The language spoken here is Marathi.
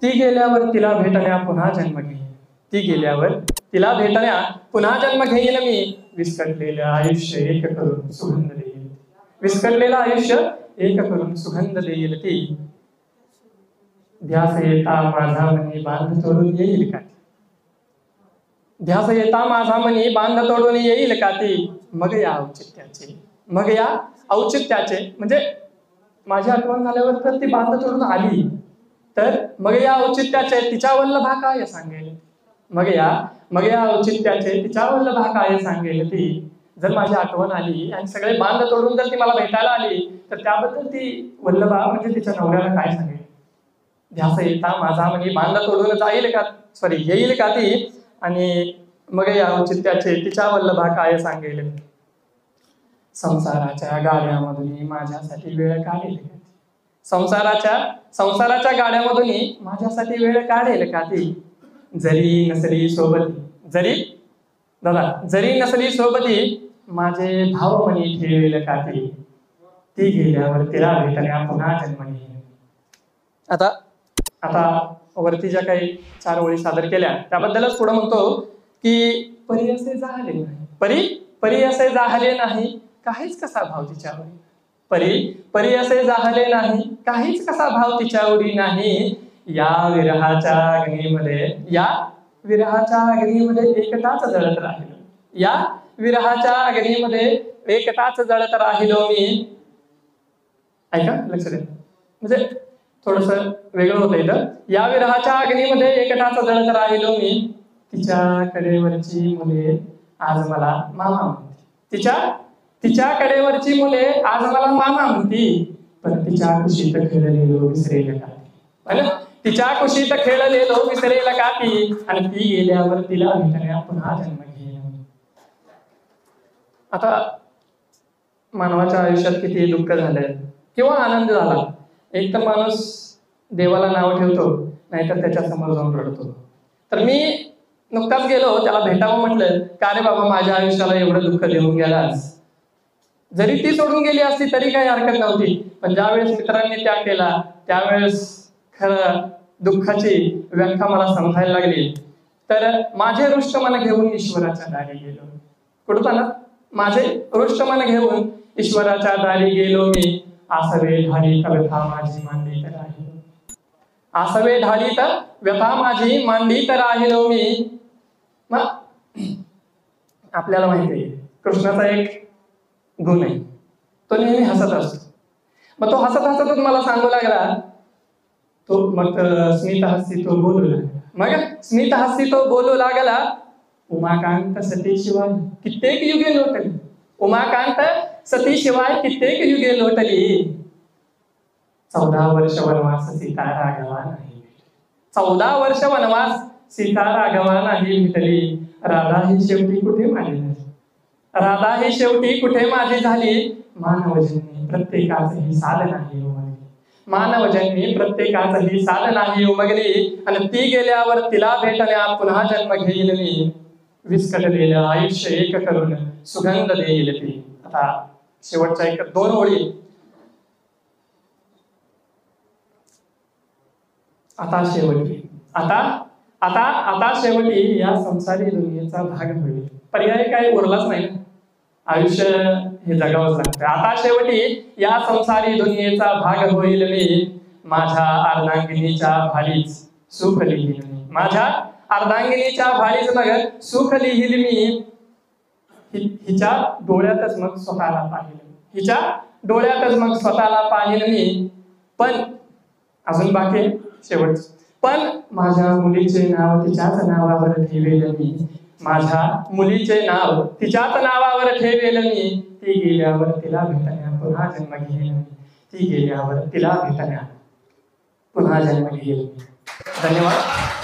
ती गेल्यावर तिला भेटण्या पुन्हा जन्म घेईन, ती गेल्यावर तिला भेटण्या पुन्हा जन्म घेईन मी, विस्कटलेलं आयुष्य एक करून सुगंध देईल, विस्कटलेलं आयुष्य एक करून सुगंध देईल ती, ध्यास येता माझा मनी बांध तोडून येईल का, ध्यास येता माझा मनी बांध तोडून येईल का ती, मग या औचित्याचे, मग या औचित्याचे म्हणजे माझी आठवण झाल्यावर तर ती बांध तोडून आली, तर मग या औचित्याचे तिच्या वल्लभा काय सांगेल, मग या औचित्याचे तिच्या वल्लभा काय सांगेल ती, जर माझी आठवण आली आणि सगळे बांध तोडून जर ती मला भेटायला आली तर त्याबद्दल ती वल्लभा म्हणजे तिच्या नवऱ्याला काय सांगेल, ध्यास येता माझा मनी बांध तोडून जाईल का, येईल का ती, आणि मग या औचित्याचे तिच्या वल्लभा काय सांगेल, संसाराच्या गाड्यामधून माझ्यासाठी वेळ काढेल का, संसाराच्या गाड्यामधून माझ्यासाठी वेळ काढेल का ती, जरी नसली सोबती, जरी नसली सोबती माझे भाव मनी ठेवेल का ती, ती गेल्यावर तिला भेटण्या पुन्हा जन्म घेईन. आता वरती ज्या काही 4 ओळी सादर केल्या त्याबद्दलच पुढे म्हणतो की परी असे जाहले नाही, परी असे जाहले नाही काहीच कसा भाव तिच्यावरी, परी असे जाहले नाही काहीच कसा भाव तिच्यावरी नाही, या विरहाच्या अग्नीमध्ये एकटाच जळत राहिलो, या विरहाच्या अग्नीमध्ये एकटाच जळत राहिलो मी. ऐका, लक्ष द्या, म्हणजे थोडस वेगळं होतं इथं. या विरहाच्या अग्नीमध्ये एकटाच जळत राहिलो मी, तिच्या कडेवरची मुले आज मला मामा म्हणते, तिच्या कडेवरची मुले आज मला मामा म्हणती, पण तिच्या कुशीत खेळलेलो विसरेल का, तिच्या कुशीत खेळलेलो विसरेल का ती, आणि ती गेल्यावर तिला भेटण्या पुन्हा जन्म घेईन. आता मानवाच्या आयुष्यात किती दुःख झालंय किंवा आनंद झाला, एक तर माणूस देवाला नाव ठेवतो, नाहीतर त्याच्या समोर जाऊन रडतो. तर मी नुकताच गेलो, त्याला भेटावं म्हटलं, का रे बाबा माझ्या आयुष्याला एवढं दुःख देऊन गेलास, जरी ती सोडून गेली असती तरी काही हरकत नव्हती, पण ज्यावेळेस मित्रांनी त्याग केला त्यावेळेस खरं दुःखाची व्याख्या मला समजायला लागली. तर माझे रुष्ट मन घेऊन ईश्वराच्या दारी गेलो, कुठं माझे रुष्ट मन घेऊन ईश्वराच्या दारी गेलो मी, आसवे ढालीत व्यथा माझी मांडीत राहिलो, आसवे ढालीत व्यथा माझी मांडीत राहिलो मी. मग आपल्याला माहिती आहे कृष्णाचा एक गुण आहे, तो नेहमी हसत असतो. मग तो हसत हसतच मला सांगू लागला, तो मग स्मित हस्ती तो बोलू लागला, स्मित हस्ती तो बोलू लागला, उमाकांत सती शिवाय कित्येक युगे लोटली, उमाकांत सती शिवाय कित्येक युगे लोटली, 14 वर्ष वनवास सीता राघवा नाही, 14 वर्ष वनवास सीता राघवा नाही भेटली, राधा ही शेवटी कुठे माझी झाली, राधा ही शेवटी कुठे माझी झाली, मानवजन्मी प्रत्येकाच ही साध नाही उमगली, मानवजन्मी प्रत्येकाच ही साध नाही उमगली, आणि ती गेल्यावर तिला भेटण्या पुन्हा जन्म घेईल मी, विस्कटलेलं आयुष्य एक करून सुगंध देईल ती. आता शेवटच्या 1-2 ओळी. आता शेवटी या संसारी दुनियेचा भाग होईल, पर्याय काय उरलाच नाही, आयुष्य हे जगावंच लागतं. आता शेवटी या संसारी दुनियेचा भाग होईल मी, माझ्या अर्धांगिनीच्या भालीच सुख लिहिल मी, माझ्या अर्धांगिनीच्या भालीच बघ सुख लिहिल मी, हिच्या डोळ्यातच मग स्वतःला पाहिलं, हिच्या डोळ्यातच मग स्वतःला पाहिलं मी. पण अजून बाकी शेवट, पण माझ्या मुलीचे नाव तिच्याच नावावर ठेवेल मी, माझ्या मुलीचे नाव तिच्याच नावावर ठेवेल मी, ती गेल्यावर तिला भेटण्या पुन्हा जन्म घेईल मी, ती गेल्यावर तिला भेटण्या पुन्हा जन्म घेईल. धन्यवाद.